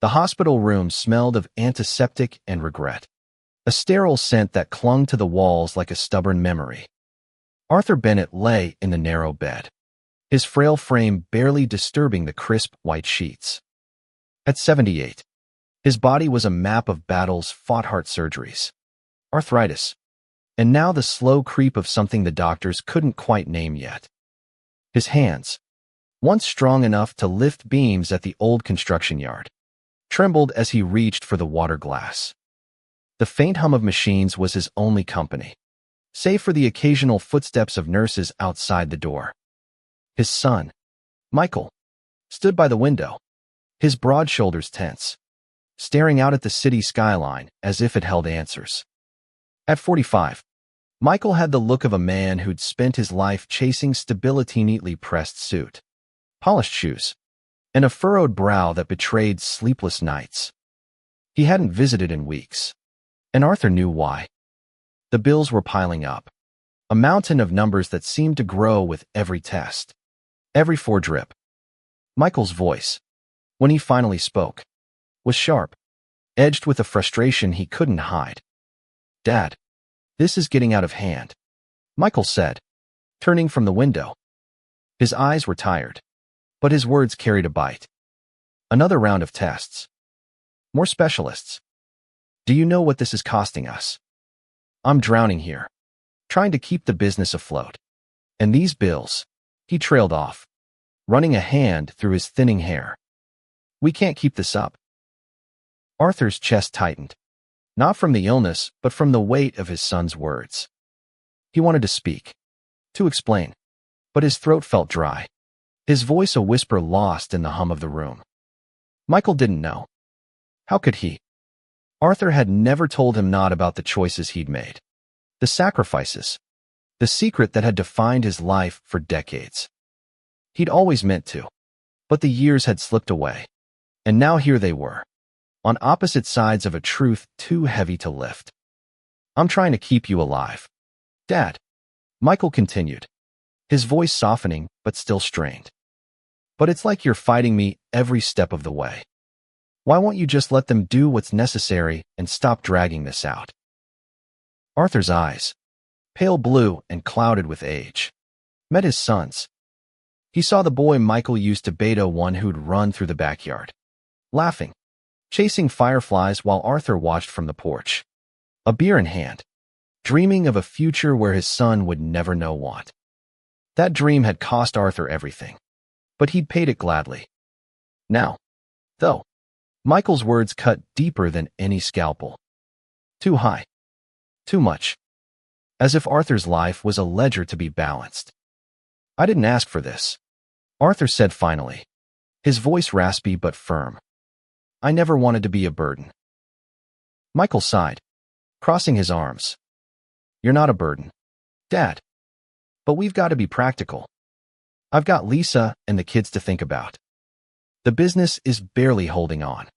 The hospital room smelled of antiseptic and regret, a sterile scent that clung to the walls like a stubborn memory. Arthur Bennett lay in the narrow bed, his frail frame barely disturbing the crisp white sheets. At 78, his body was a map of battles fought, heart surgeries, arthritis, and now the slow creep of something the doctors couldn't quite name yet. His hands, once strong enough to lift beams at the old construction yard, trembled as he reached for the water glass. The faint hum of machines was his only company, save for the occasional footsteps of nurses outside the door. His son, Michael, stood by the window, his broad shoulders tense, staring out at the city skyline as if it held answers. At 45, Michael had the look of a man who'd spent his life chasing stability, neatly pressed suit, polished shoes, and a furrowed brow that betrayed sleepless nights. He hadn't visited in weeks, and Arthur knew why. The bills were piling up, a mountain of numbers that seemed to grow with every test, every foredrip. Michael's voice, when he finally spoke, was sharp, edged with a frustration he couldn't hide. "Dad, this is getting out of hand," Michael said, turning from the window. His eyes were tired, but his words carried a bite. "Another round of tests. More specialists. Do you know what this is costing us? I'm drowning here, trying to keep the business afloat. And these bills," he trailed off, running a hand through his thinning hair. "We can't keep this up." Arthur's chest tightened, not from the illness, but from the weight of his son's words. He wanted to speak, to explain, but his throat felt dry, his voice a whisper lost in the hum of the room. Michael didn't know. How could he? Arthur had never told him not about the choices he'd made, the sacrifices, the secret that had defined his life for decades. He'd always meant to, but the years had slipped away, and now here they were, on opposite sides of a truth too heavy to lift. "I'm trying to keep you alive, Dad," Michael continued, his voice softening but still strained. "But it's like you're fighting me every step of the way. Why won't you just let them do what's necessary and stop dragging this out?" Arthur's eyes, pale blue and clouded with age, met his son's. He saw the boy Michael used to beta, one who'd run through the backyard, laughing, chasing fireflies while Arthur watched from the porch, a beer in hand, dreaming of a future where his son would never know want. That dream had cost Arthur everything, but he'd paid it gladly. Now, though, Michael's words cut deeper than any scalpel. Too high. Too much. As if Arthur's life was a ledger to be balanced. "I didn't ask for this," Arthur said finally, his voice raspy but firm. "I never wanted to be a burden." Michael sighed, crossing his arms. "You're not a burden, Dad. But we've got to be practical. I've got Lisa and the kids to think about. The business is barely holding on.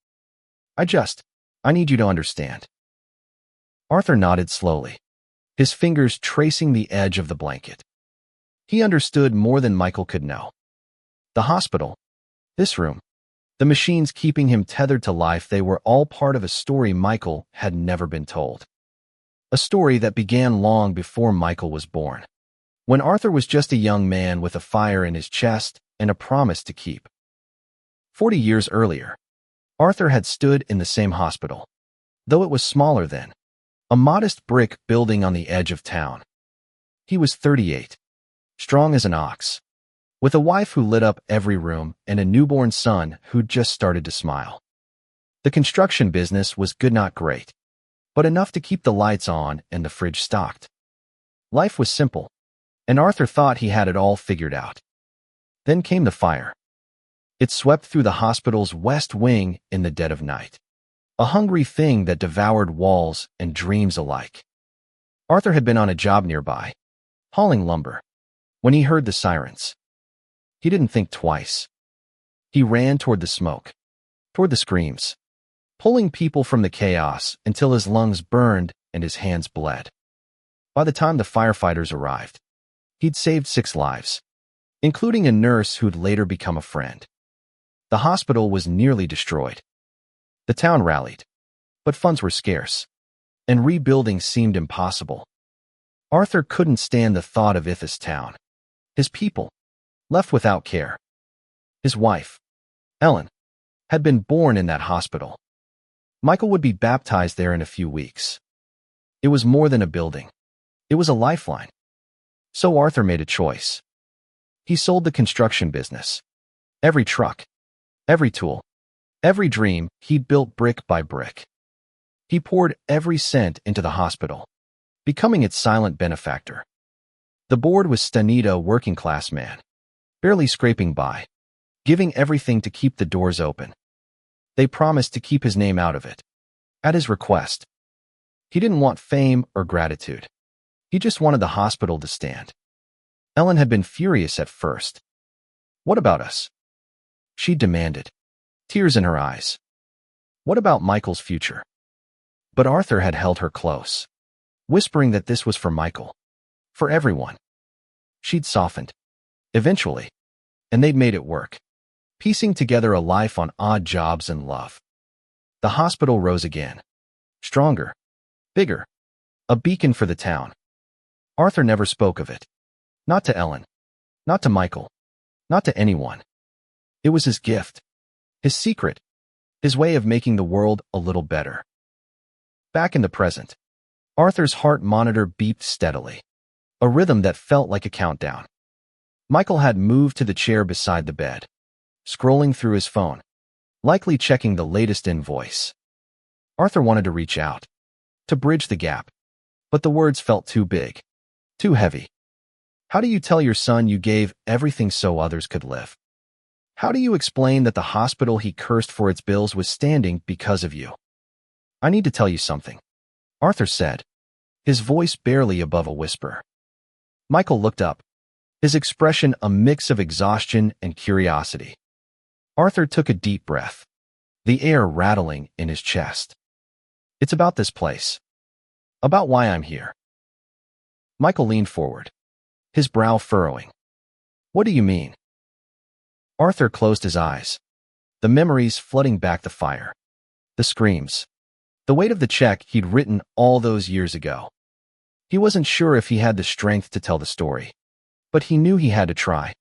I need you to understand." Arthur nodded slowly, his fingers tracing the edge of the blanket. He understood more than Michael could know. The hospital, this room, the machines keeping him tethered to life, they were all part of a story Michael had never been told. A story that began long before Michael was born, when Arthur was just a young man with a fire in his chest and a promise to keep. 40 years earlier, Arthur had stood in the same hospital, though it was smaller then, a modest brick building on the edge of town. He was 38, strong as an ox, with a wife who lit up every room and a newborn son who'd just started to smile. The construction business was good, not great, but enough to keep the lights on and the fridge stocked. Life was simple, and Arthur thought he had it all figured out. Then came the fire. It swept through the hospital's west wing in the dead of night, a hungry thing that devoured walls and dreams alike. Arthur had been on a job nearby, hauling lumber, when he heard the sirens. He didn't think twice. He ran toward the smoke, toward the screams, pulling people from the chaos until his lungs burned and his hands bled. By the time the firefighters arrived, he'd saved 6 lives, including a nurse who'd later become a friend. The hospital was nearly destroyed, The town rallied, but funds were scarce, and rebuilding seemed impossible. Arthur couldn't stand the thought of Ithis town. His people, left without care. His wife, Ellen, had been born in that hospital. Michael would be baptized there in a few weeks. It was more than a building. It was a lifeline. So Arthur made a choice. He sold the construction business. Every truck, every tool, every dream he'd built brick by brick. He poured every cent into the hospital, becoming its silent benefactor. The board was Stanita, working-class man, barely scraping by, giving everything to keep the doors open. They promised to keep his name out of it, at his request. He didn't want fame or gratitude. He just wanted the hospital to stand. Ellen had been furious at first. What about us? She demanded, tears in her eyes. What about Michael's future? But Arthur had held her close, whispering that this was for Michael, for everyone. She'd softened, eventually, and they'd made it work, piecing together a life on odd jobs and love. The hospital rose again, stronger, bigger, a beacon for the town. Arthur never spoke of it. Not to Ellen, not to Michael, not to anyone. It was his gift, his secret, his way of making the world a little better. Back in the present, Arthur's heart monitor beeped steadily, a rhythm that felt like a countdown. Michael had moved to the chair beside the bed, scrolling through his phone, likely checking the latest invoice. Arthur wanted to reach out, to bridge the gap, but the words felt too big, too heavy. How do you tell your son you gave everything so others could live? How do you explain that the hospital he cursed for its bills was standing because of you? I need to tell you something, Arthur said, his voice barely above a whisper. Michael looked up, his expression a mix of exhaustion and curiosity. Arthur took a deep breath, the air rattling in his chest. It's about this place. About why I'm here. Michael leaned forward, his brow furrowing. What do you mean? Arthur closed his eyes, the memories flooding back the fire, the screams, the weight of the check he'd written all those years ago. He wasn't sure if he had the strength to tell the story, but he knew he had to try.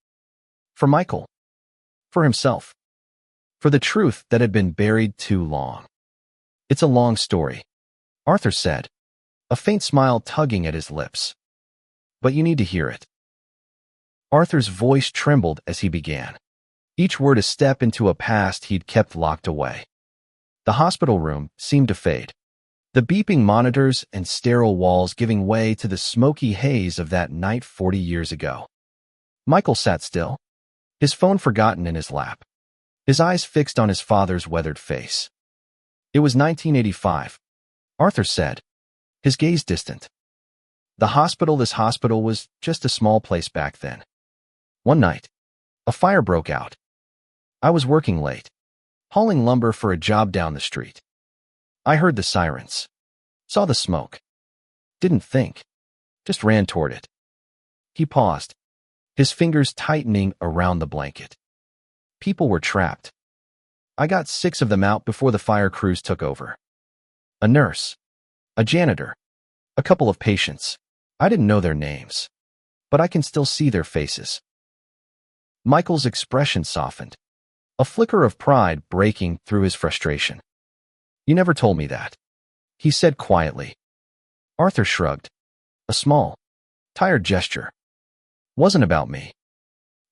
For Michael. For himself. For the truth that had been buried too long. It's a long story, Arthur said, a faint smile tugging at his lips. But you need to hear it. Arthur's voice trembled as he began, each word a step into a past he'd kept locked away. The hospital room seemed to fade, the beeping monitors and sterile walls giving way to the smoky haze of that night 40 years ago. Michael sat still, his phone forgotten in his lap, his eyes fixed on his father's weathered face. It was 1985, Arthur said, his gaze distant. This hospital was just a small place back then. One night, a fire broke out. I was working late, hauling lumber for a job down the street. I heard the sirens, saw the smoke. Didn't think, just ran toward it. He paused, his fingers tightening around the blanket. People were trapped. I got 6 of them out before the fire crews took over. A nurse, a janitor, a couple of patients. I didn't know their names, but I can still see their faces. Michael's expression softened, a flicker of pride breaking through his frustration. You never told me that, he said quietly. Arthur shrugged, a small, tired gesture. Wasn't about me.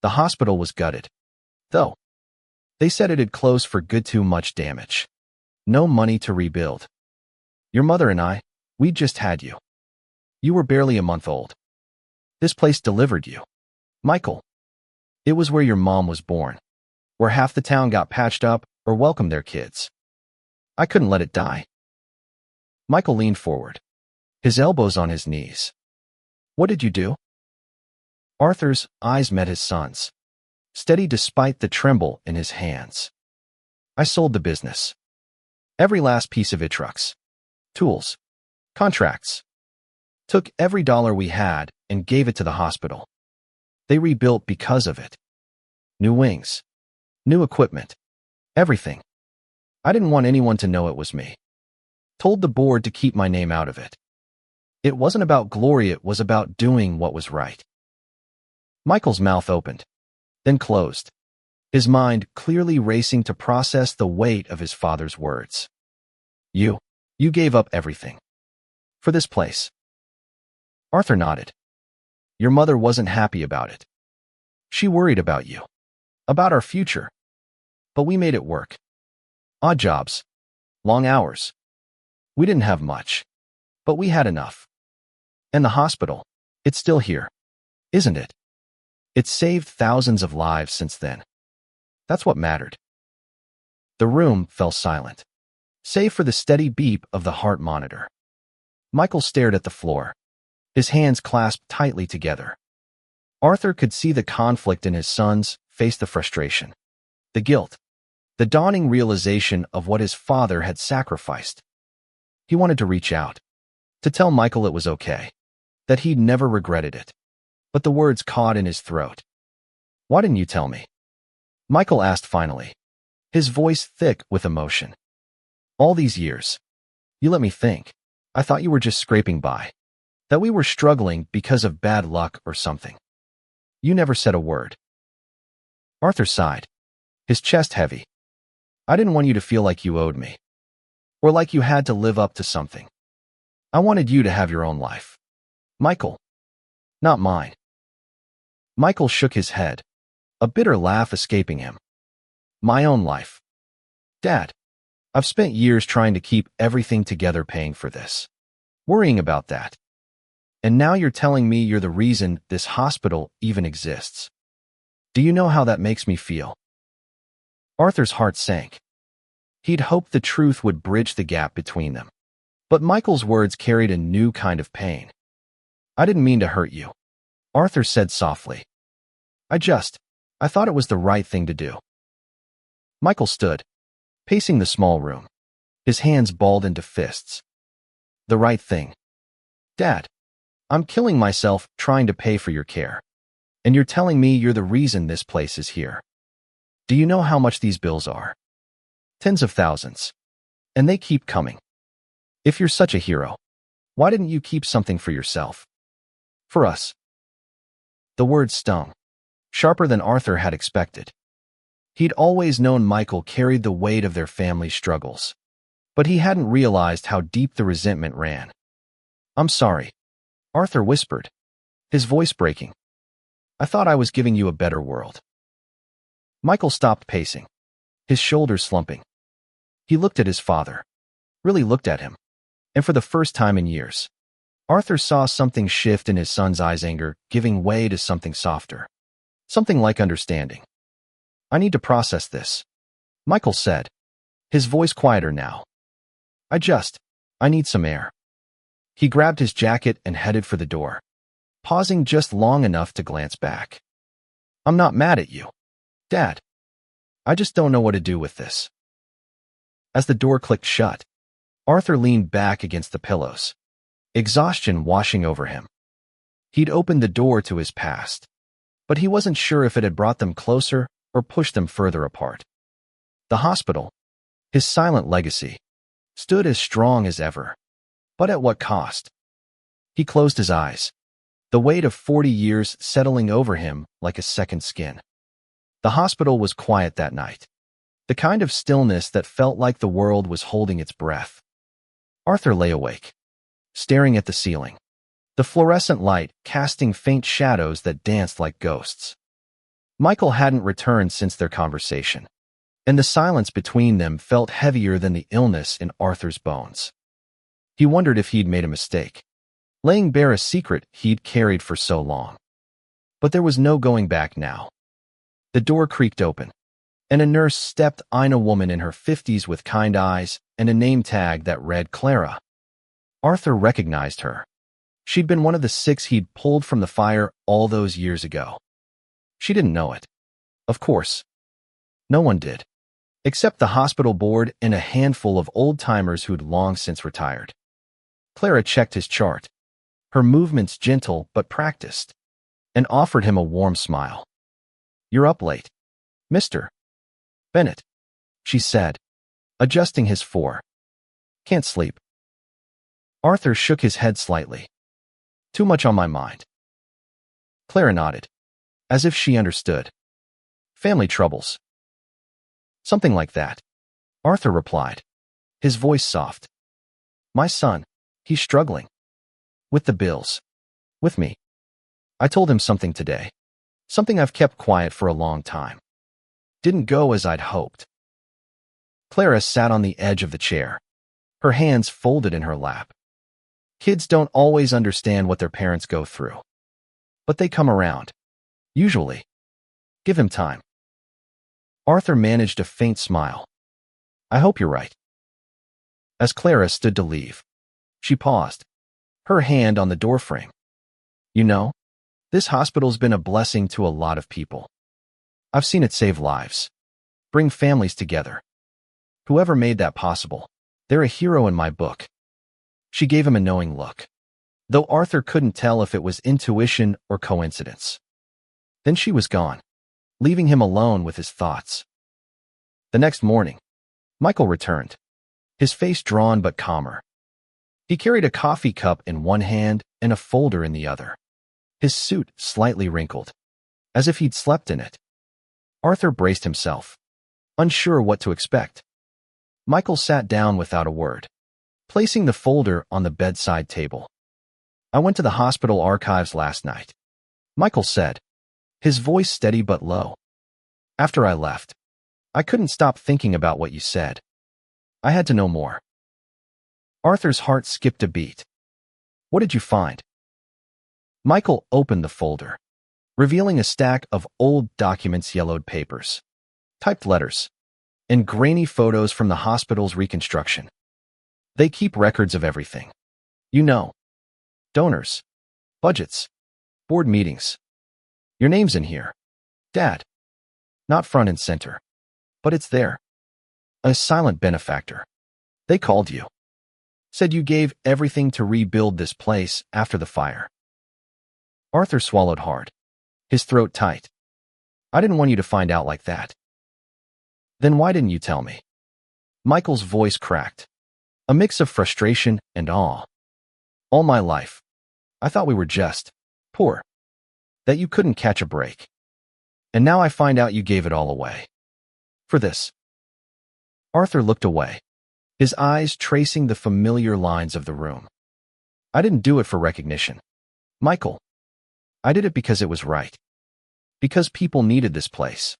The hospital was gutted, though. They said it had closed for good, too much damage. No money to rebuild. Your mother and I, we just had you. You were barely a month old. This place delivered you. Michael. It was where your mom was born, where half the town got patched up or welcomed their kids. I couldn't let it die. Michael leaned forward, his elbows on his knees. What did you do? Arthur's eyes met his son's, steady despite the tremble in his hands. I sold the business. Every last piece of it, trucks, tools, contracts. Took every dollar we had and gave it to the hospital. They rebuilt because of it. New wings, new equipment, everything. I didn't want anyone to know it was me. Told the board to keep my name out of it. It wasn't about glory, it was about doing what was right. Michael's mouth opened, then closed, his mind clearly racing to process the weight of his father's words. You gave up everything. For this place. Arthur nodded. Your mother wasn't happy about it. She worried about you. About our future. But we made it work. Odd jobs. Long hours. We didn't have much. But we had enough. And the hospital, it's still here. Isn't it? It's saved thousands of lives since then. That's what mattered. The room fell silent, save for the steady beep of the heart monitor. Michael stared at the floor, his hands clasped tightly together. Arthur could see the conflict in his son's face, the frustration, the guilt, the dawning realization of what his father had sacrificed. He wanted to reach out, to tell Michael it was okay, that he'd never regretted it. But the words caught in his throat. Why didn't you tell me? Michael asked finally, his voice thick with emotion. All these years. You let me think. I thought you were just scraping by. That we were struggling because of bad luck or something. You never said a word. Arthur sighed, his chest heavy. I didn't want you to feel like you owed me. Or like you had to live up to something. I wanted you to have your own life. Michael. Not mine. Michael shook his head, a bitter laugh escaping him. My own life. Dad, I've spent years trying to keep everything together, paying for this. Worrying about that. And now you're telling me you're the reason this hospital even exists. Do you know how that makes me feel? Arthur's heart sank. He'd hoped the truth would bridge the gap between them. But Michael's words carried a new kind of pain. I didn't mean to hurt you, Arthur said softly. I thought it was the right thing to do. Michael stood, pacing the small room, his hands balled into fists. The right thing. Dad, I'm killing myself trying to pay for your care. And you're telling me you're the reason this place is here. Do you know how much these bills are? Tens of thousands. And they keep coming. If you're such a hero, why didn't you keep something for yourself? For us. The words stung, sharper than Arthur had expected. He'd always known Michael carried the weight of their family's struggles, but he hadn't realized how deep the resentment ran. I'm sorry, Arthur whispered, his voice breaking. I thought I was giving you a better world. Michael stopped pacing, his shoulders slumping. He looked at his father, really looked at him, and for the first time in years, Arthur saw something shift in his son's eyes, anger giving way to something softer, something like understanding. I need to process this, Michael said, his voice quieter now. I need some air. He grabbed his jacket and headed for the door, pausing just long enough to glance back. I'm not mad at you, Dad. I just don't know what to do with this. As the door clicked shut, Arthur leaned back against the pillows, exhaustion washing over him. He'd opened the door to his past, but he wasn't sure if it had brought them closer or pushed them further apart. The hospital, his silent legacy, stood as strong as ever. But at what cost? He closed his eyes, the weight of 40 years settling over him like a second skin. The hospital was quiet that night, the kind of stillness that felt like the world was holding its breath. Arthur lay awake, staring at the ceiling, the fluorescent light casting faint shadows that danced like ghosts. Michael hadn't returned since their conversation, and the silence between them felt heavier than the illness in Arthur's bones. He wondered if he'd made a mistake, laying bare a secret he'd carried for so long. But there was no going back now. The door creaked open, and a nurse stepped in, a woman in her 50s with kind eyes and a name tag that read Clara. Arthur recognized her. She'd been one of the 6 he'd pulled from the fire all those years ago. She didn't know it. Of course. No one did, except the hospital board and a handful of old-timers who'd long since retired. Clara checked his chart, her movements gentle but practiced, and offered him a warm smile. You're up late, Mr. Bennett, she said, adjusting his fore. Can't sleep. Arthur shook his head slightly. Too much on my mind. Clara nodded, as if she understood. Family troubles. Something like that. Arthur replied, his voice soft. My son, he's struggling. With the bills. With me. I told him something today. Something I've kept quiet for a long time. Didn't go as I'd hoped. Clara sat on the edge of the chair, her hands folded in her lap. Kids don't always understand what their parents go through. But they come around. Usually. Give him time. Arthur managed a faint smile. I hope you're right. As Clara stood to leave, she paused, her hand on the doorframe. You know, this hospital's been a blessing to a lot of people. I've seen it save lives, bring families together. Whoever made that possible, they're a hero in my book. She gave him a knowing look, though Arthur couldn't tell if it was intuition or coincidence. Then she was gone, leaving him alone with his thoughts. The next morning, Michael returned, his face drawn but calmer. He carried a coffee cup in one hand and a folder in the other, his suit slightly wrinkled, as if he'd slept in it. Arthur braced himself, unsure what to expect. Michael sat down without a word, placing the folder on the bedside table. I went to the hospital archives last night, Michael said, his voice steady but low. After I left, I couldn't stop thinking about what you said. I had to know more. Arthur's heart skipped a beat. What did you find? Michael opened the folder, revealing a stack of old documents, yellowed papers, typed letters, and grainy photos from the hospital's reconstruction. They keep records of everything. You know, donors, budgets, board meetings. Your name's in here, Dad. Not front and center, but it's there. A silent benefactor. They called you. Said you gave everything to rebuild this place after the fire. Arthur swallowed hard, his throat tight. I didn't want you to find out like that. Then why didn't you tell me? Michael's voice cracked, a mix of frustration and awe. All my life, I thought we were just poor, that you couldn't catch a break. And now I find out you gave it all away. For this. Arthur looked away, his eyes tracing the familiar lines of the room. I didn't do it for recognition, Michael. I did it because it was right. Because people needed this place.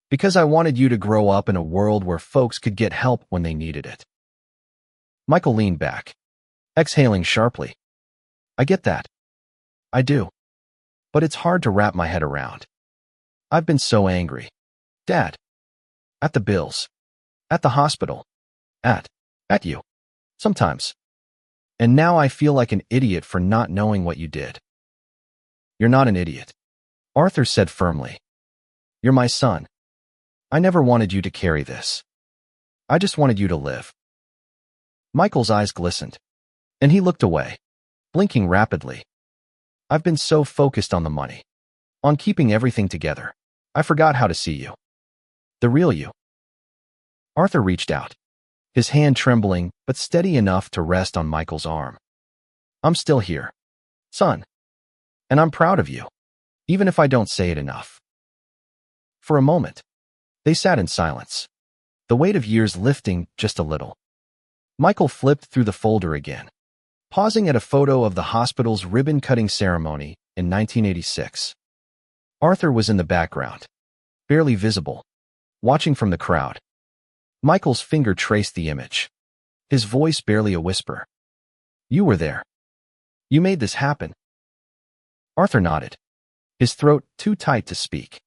Because I wanted you to grow up in a world where folks could get help when they needed it. Michael leaned back, exhaling sharply. I get that. I do. But it's hard to wrap my head around. I've been so angry. Dad. At the bills. At the hospital. At you. Sometimes. And now I feel like an idiot for not knowing what you did. You're not an idiot, Arthur said firmly. You're my son. I never wanted you to carry this. I just wanted you to live. Michael's eyes glistened, and he looked away, blinking rapidly. I've been so focused on the money, on keeping everything together, I forgot how to see you. The real you. Arthur reached out, his hand trembling but steady enough to rest on Michael's arm. I'm still here, son. And I'm proud of you, even if I don't say it enough. For a moment, they sat in silence, the weight of years lifting just a little. Michael flipped through the folder again, pausing at a photo of the hospital's ribbon-cutting ceremony in 1986. Arthur was in the background, barely visible, watching from the crowd. Michael's finger traced the image, his voice barely a whisper. You were there. You made this happen. Arthur nodded, his throat too tight to speak.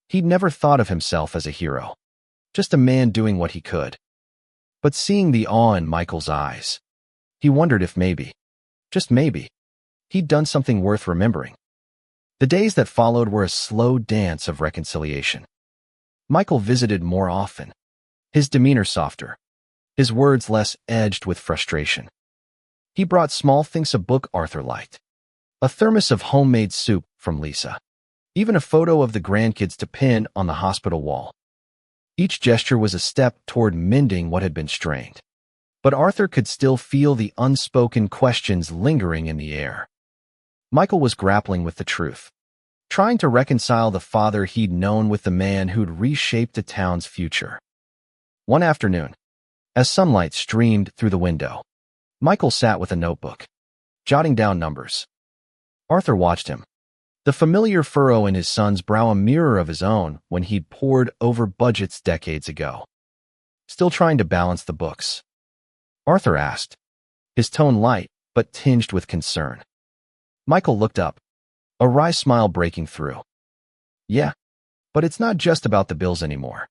He'd never thought of himself as a hero, just a man doing what he could. But seeing the awe in Michael's eyes, he wondered if maybe, just maybe, he'd done something worth remembering. The days that followed were a slow dance of reconciliation. Michael visited more often, his demeanor softer, his words less edged with frustration. He brought small things, a book Arthur liked, a thermos of homemade soup from Lisa, even a photo of the grandkids to pin on the hospital wall. Each gesture was a step toward mending what had been strained. But Arthur could still feel the unspoken questions lingering in the air. Michael was grappling with the truth, trying to reconcile the father he'd known with the man who'd reshaped the town's future. One afternoon, as sunlight streamed through the window, Michael sat with a notebook, jotting down numbers. Arthur watched him, the familiar furrow in his son's brow a mirror of his own when he'd pored over budgets decades ago. Still trying to balance the books? Arthur asked, his tone light but tinged with concern. Michael looked up, a wry smile breaking through. Yeah, but it's not just about the bills anymore.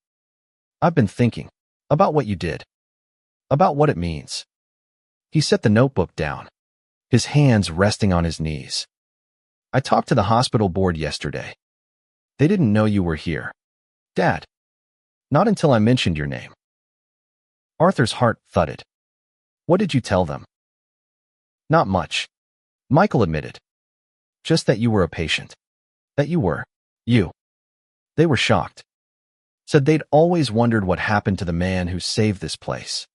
I've been thinking about what you did, about what it means. He set the notebook down, his hands resting on his knees. I talked to the hospital board yesterday. They didn't know you were here, Dad. Not until I mentioned your name. Arthur's heart thudded. What did you tell them? Not much, Michael admitted. Just that you were a patient. That you were. You. They were shocked. Said they'd always wondered what happened to the man who saved this place.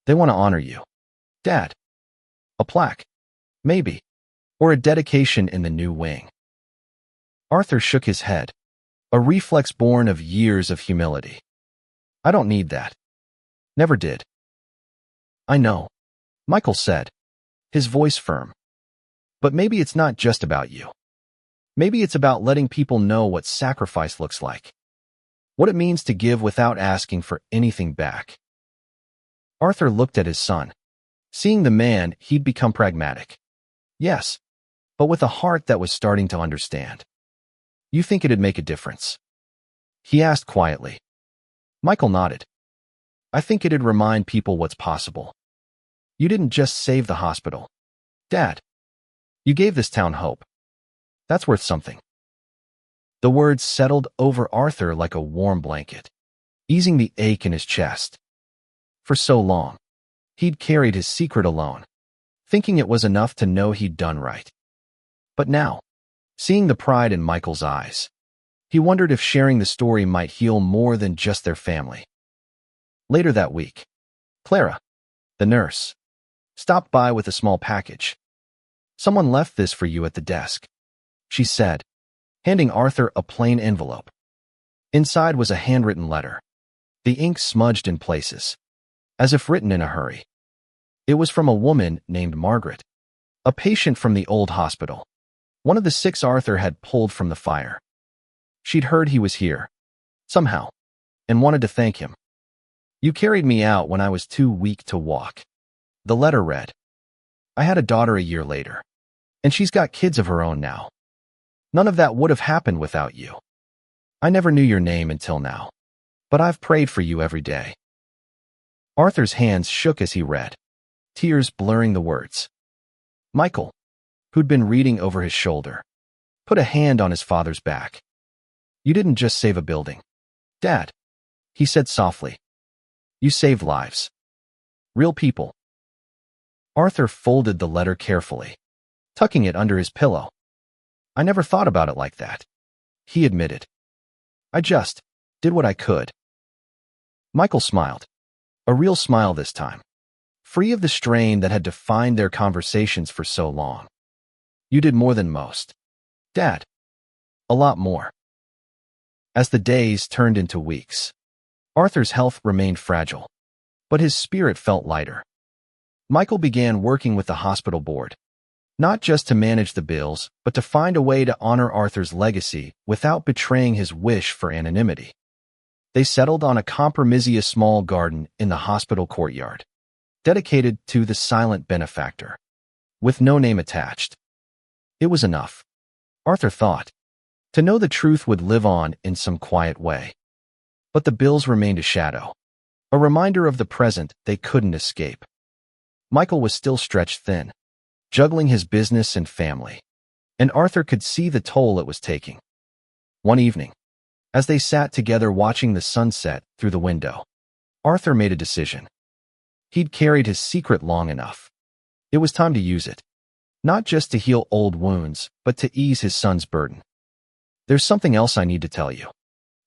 They want to honor you, Dad. A plaque. Maybe. Or a dedication in the new wing. Arthur shook his head, a reflex born of years of humility. I don't need that. Never did. I know, Michael said, his voice firm. But maybe it's not just about you. Maybe it's about letting people know what sacrifice looks like. What it means to give without asking for anything back. Arthur looked at his son, seeing the man he'd become pragmatic. Yes, but with a heart that was starting to understand. You think it'd make a difference? He asked quietly. Michael nodded. I think it'd remind people what's possible. You didn't just save the hospital, Dad. You gave this town hope. That's worth something. The words settled over Arthur like a warm blanket, easing the ache in his chest. For so long, he'd carried his secret alone, thinking it was enough to know he'd done right. But now, seeing the pride in Michael's eyes, he wondered if sharing the story might heal more than just their family. Later that week, Clara, the nurse, stopped by with a small package. Someone left this for you at the desk, she said, handing Arthur a plain envelope. Inside was a handwritten letter, the ink smudged in places, as if written in a hurry. It was from a woman named Margaret, a patient from the old hospital, one of the 6 Arthur had pulled from the fire. She'd heard he was here, somehow, and wanted to thank him. You carried me out when I was too weak to walk. The letter read. I had a daughter a year later, and she's got kids of her own now. None of that would have happened without you. I never knew your name until now, but I've prayed for you every day. Arthur's hands shook as he read, tears blurring the words. Michael, who'd been reading over his shoulder, put a hand on his father's back. You didn't just save a building, Dad, he said softly. You saved lives. Real people. Arthur folded the letter carefully, tucking it under his pillow. I never thought about it like that, he admitted. I just did what I could. Michael smiled, a real smile this time, free of the strain that had defined their conversations for so long. You did more than most, Dad. A lot more. As the days turned into weeks, Arthur's health remained fragile, but his spirit felt lighter. Michael began working with the hospital board, not just to manage the bills, but to find a way to honor Arthur's legacy without betraying his wish for anonymity. They settled on a compromising small garden in the hospital courtyard, dedicated to the silent benefactor, with no name attached. It was enough, Arthur thought, to know the truth would live on in some quiet way. But the bills remained a shadow, a reminder of the present they couldn't escape. Michael was still stretched thin, juggling his business and family, and Arthur could see the toll it was taking. One evening, as they sat together watching the sunset through the window, Arthur made a decision. He'd carried his secret long enough. It was time to use it, not just to heal old wounds, but to ease his son's burden. There's something else I need to tell you,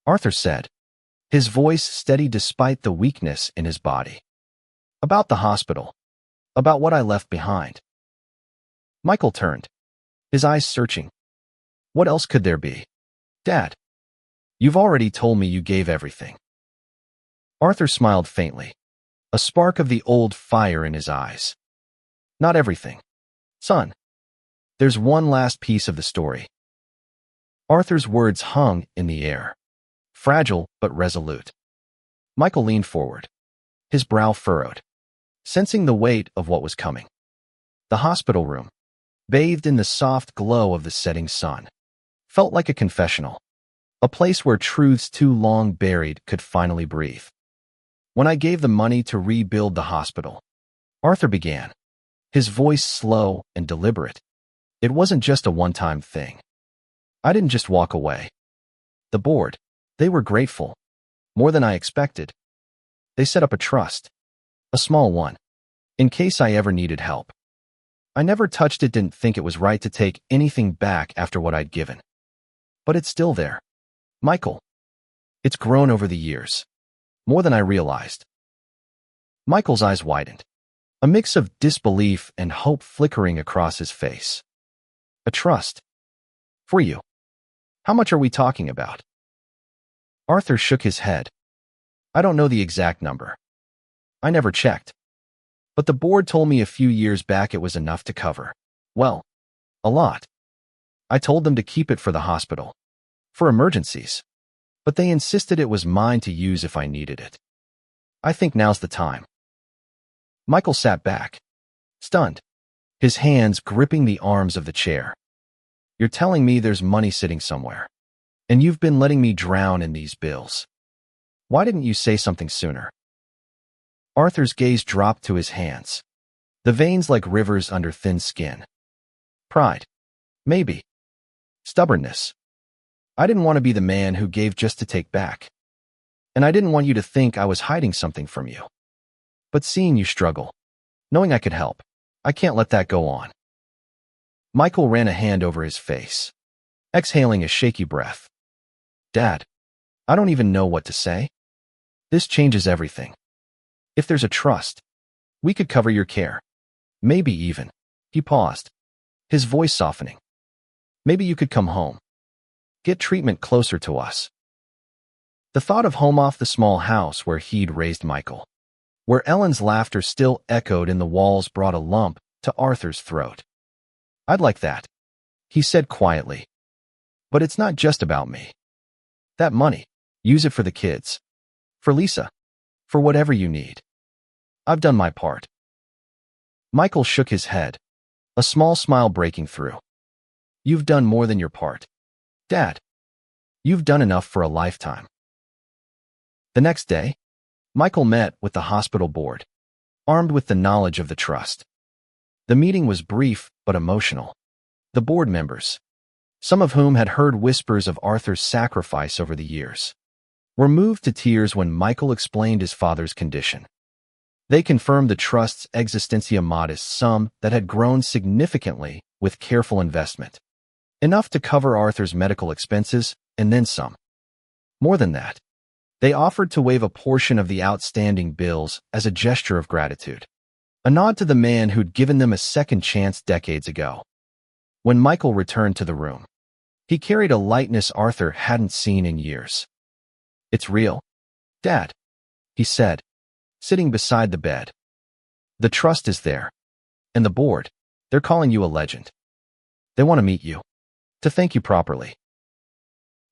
Arthur said, his voice steady despite the weakness in his body. About the hospital. About what I left behind. Michael turned, his eyes searching. What else could there be? Dad, you've already told me you gave everything. Arthur smiled faintly, a spark of the old fire in his eyes. Not everything. Son, there's one last piece of the story. Arthur's words hung in the air, fragile but resolute. Michael leaned forward, his brow furrowed, sensing the weight of what was coming. The hospital room, bathed in the soft glow of the setting sun, felt like a confessional, a place where truths too long buried could finally breathe. When I gave the money to rebuild the hospital, Arthur began, his voice slow and deliberate. It wasn't just a one-time thing. I didn't just walk away. The board, they were grateful, more than I expected. They set up a trust, a small one, in case I ever needed help. I never touched it, didn't think it was right to take anything back after what I'd given. But it's still there. Michael. It's grown over the years, more than I realized. Michael's eyes widened, a mix of disbelief and hope flickering across his face. A trust. For you. How much are we talking about? Arthur shook his head. I don't know the exact number. I never checked. But the board told me a few years back it was enough to cover, well, a lot. I told them to keep it for the hospital, for emergencies, but they insisted it was mine to use if I needed it. I think now's the time. Michael sat back, stunned, his hands gripping the arms of the chair. You're telling me there's money sitting somewhere, and you've been letting me drown in these bills. Why didn't you say something sooner? Arthur's gaze dropped to his hands, the veins like rivers under thin skin. Pride. Maybe. Stubbornness. I didn't want to be the man who gave just to take back. And I didn't want you to think I was hiding something from you. But seeing you struggle, knowing I could help, I can't let that go on. Michael ran a hand over his face, exhaling a shaky breath. Dad, I don't even know what to say. This changes everything. If there's a trust, we could cover your care. Maybe even. He paused, his voice softening. Maybe you could come home. Get treatment closer to us. The thought of home off the small house where he'd raised Michael, where Ellen's laughter still echoed in the walls, brought a lump to Arthur's throat. I'd like that, he said quietly. But it's not just about me. That money, use it for the kids. For Lisa. For whatever you need. I've done my part. Michael shook his head, a small smile breaking through. You've done more than your part. Dad, you've done enough for a lifetime. The next day, Michael met with the hospital board, armed with the knowledge of the trust. The meeting was brief but emotional. The board members, some of whom had heard whispers of Arthur's sacrifice over the years, were moved to tears when Michael explained his father's condition. They confirmed the trust's existencia modest sum that had grown significantly with careful investment, enough to cover Arthur's medical expenses and then some. More than that, they offered to waive a portion of the outstanding bills as a gesture of gratitude, a nod to the man who'd given them a second chance decades ago. When Michael returned to the room, he carried a lightness Arthur hadn't seen in years. It's real, Dad, he said, sitting beside the bed. The trust is there, and the board, they're calling you a legend. They want to meet you, to thank you properly.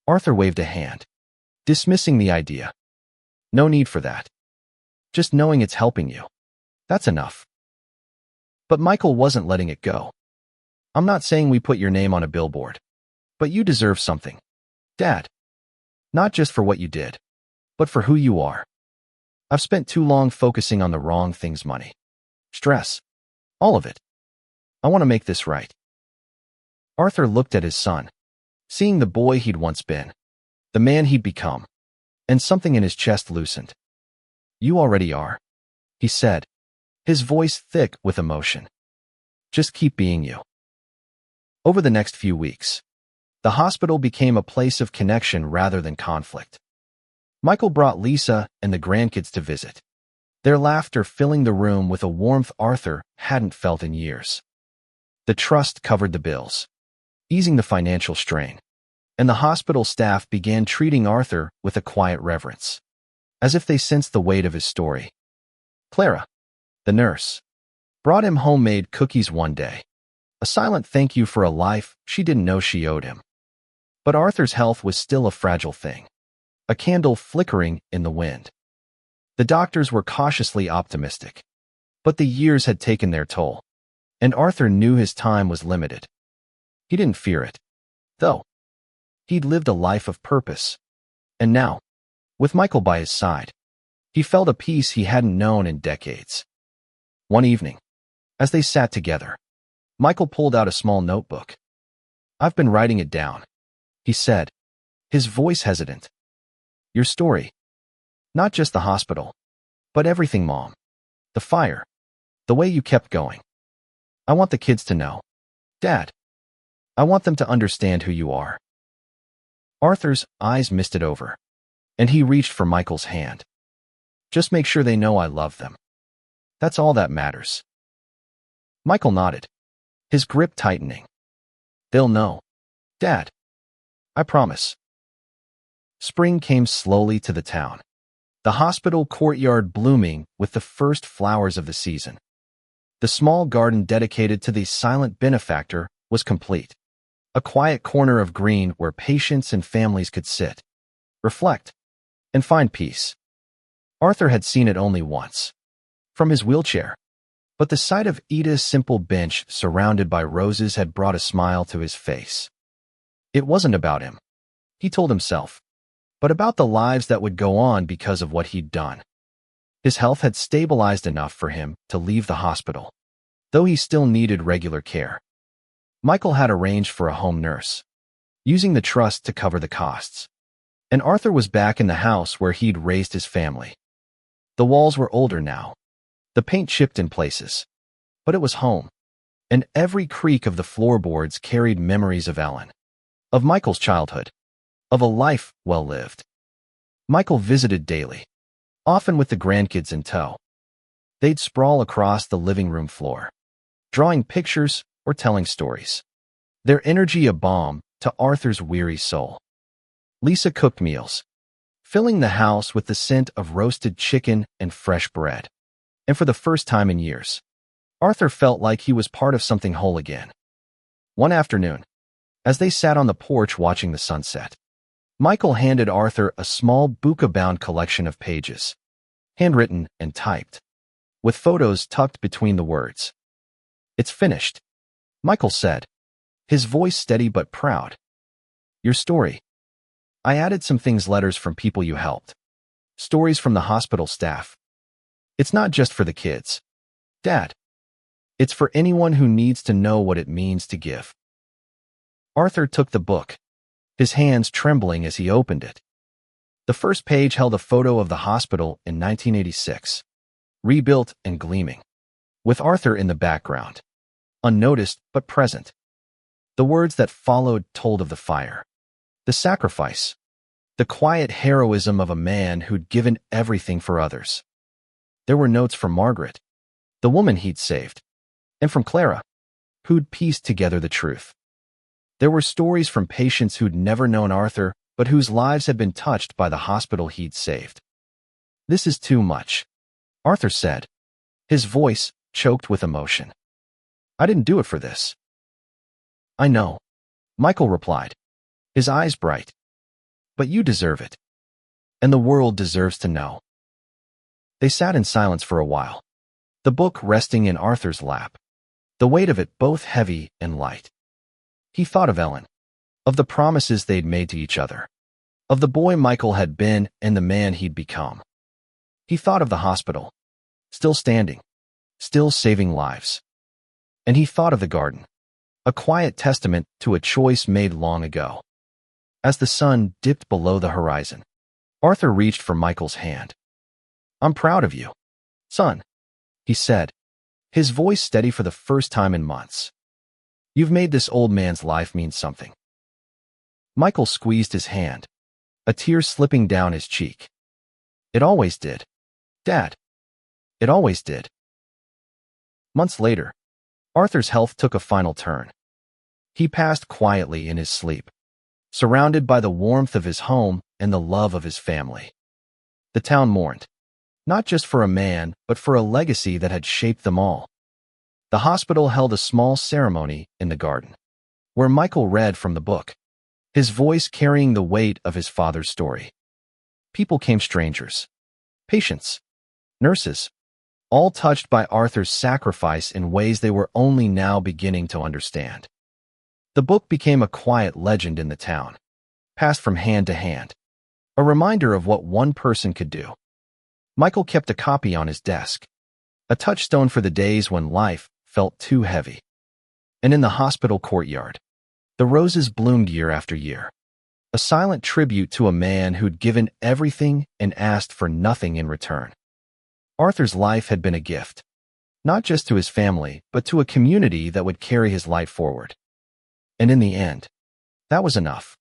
Arthur waved a hand, dismissing the idea. No need for that. Just knowing it's helping you. That's enough. But Michael wasn't letting it go. I'm not saying we put your name on a billboard, but you deserve something, Dad. Not just for what you did, but for who you are. I've spent too long focusing on the wrong things, money, stress, all of it. I want to make this right. Arthur looked at his son, seeing the boy he'd once been, the man he'd become, and something in his chest loosened. You already are, he said, his voice thick with emotion. Just keep being you. Over the next few weeks, the hospital became a place of connection rather than conflict. Michael brought Lisa and the grandkids to visit, their laughter filling the room with a warmth Arthur hadn't felt in years. The trust covered the bills, easing the financial strain, and the hospital staff began treating Arthur with a quiet reverence, as if they sensed the weight of his story. Clara, the nurse, brought him homemade cookies one day, a silent thank you for a life she didn't know she owed him. But Arthur's health was still a fragile thing, a candle flickering in the wind. The doctors were cautiously optimistic, but the years had taken their toll, and Arthur knew his time was limited. He didn't fear it, though. He'd lived a life of purpose, and now, with Michael by his side, he felt a peace he hadn't known in decades. One evening, as they sat together, Michael pulled out a small notebook. "I've been writing it down," he said, his voice hesitant. "Your story. Not just the hospital, but everything, Mom. The fire. The way you kept going. I want the kids to know. Dad. I want them to understand who you are." Arthur's eyes misted over, and he reached for Michael's hand. "Just make sure they know I love them. That's all that matters." Michael nodded, his grip tightening. "They'll know, Dad. I promise." Spring came slowly to the town, the hospital courtyard blooming with the first flowers of the season. The small garden dedicated to the silent benefactor was complete, a quiet corner of green where patients and families could sit, reflect, and find peace. Arthur had seen it only once, from his wheelchair, but the sight of Ida's simple bench surrounded by roses had brought a smile to his face. It wasn't about him, he told himself, but about the lives that would go on because of what he'd done. His health had stabilized enough for him to leave the hospital, though he still needed regular care. Michael had arranged for a home nurse, using the trust to cover the costs, and Arthur was back in the house where he'd raised his family. The walls were older now, the paint chipped in places, but it was home, and every creak of the floorboards carried memories of Ellen, of Michael's childhood, of a life well lived. Michael visited daily, often with the grandkids in tow. They'd sprawl across the living room floor, drawing pictures or telling stories, their energy a balm to Arthur's weary soul. Lisa cooked meals, filling the house with the scent of roasted chicken and fresh bread. And for the first time in years, Arthur felt like he was part of something whole again. One afternoon, as they sat on the porch watching the sunset, Michael handed Arthur a small buka-bound collection of pages, handwritten and typed, with photos tucked between the words. "It's finished," Michael said, his voice steady but proud. "Your story. I added some things, letters from people you helped, stories from the hospital staff. It's not just for the kids, Dad. It's for anyone who needs to know what it means to give." Arthur took the book, his hands trembling as he opened it. The first page held a photo of the hospital in 1986, rebuilt and gleaming, with Arthur in the background, unnoticed but present. The words that followed told of the fire, the sacrifice, the quiet heroism of a man who'd given everything for others. There were notes from Margaret, the woman he'd saved, and from Clara, who'd pieced together the truth. There were stories from patients who'd never known Arthur, but whose lives had been touched by the hospital he'd saved. "This is too much," Arthur said, his voice choked with emotion. "I didn't do it for this." "I know," Michael replied, his eyes bright. "But you deserve it. And the world deserves to know." They sat in silence for a while, the book resting in Arthur's lap, the weight of it both heavy and light. He thought of Ellen, of the promises they'd made to each other, of the boy Michael had been and the man he'd become. He thought of the hospital, still standing, still saving lives. And he thought of the garden, a quiet testament to a choice made long ago. As the sun dipped below the horizon, Arthur reached for Michael's hand. "I'm proud of you, son," he said, his voice steady for the first time in months. "You've made this old man's life mean something." Michael squeezed his hand, a tear slipping down his cheek. It always did. Dad. It always did. Months later, Arthur's health took a final turn. He passed quietly in his sleep, surrounded by the warmth of his home and the love of his family. The town mourned, not just for a man, but for a legacy that had shaped them all. The hospital held a small ceremony in the garden, where Michael read from the book, his voice carrying the weight of his father's story. People came, strangers, patients, nurses, all touched by Arthur's sacrifice in ways they were only now beginning to understand. The book became a quiet legend in the town, passed from hand to hand, a reminder of what one person could do. Michael kept a copy on his desk, a touchstone for the days when life felt too heavy. And in the hospital courtyard, the roses bloomed year after year, a silent tribute to a man who'd given everything and asked for nothing in return. Arthur's life had been a gift, not just to his family, but to a community that would carry his light forward. And in the end, that was enough.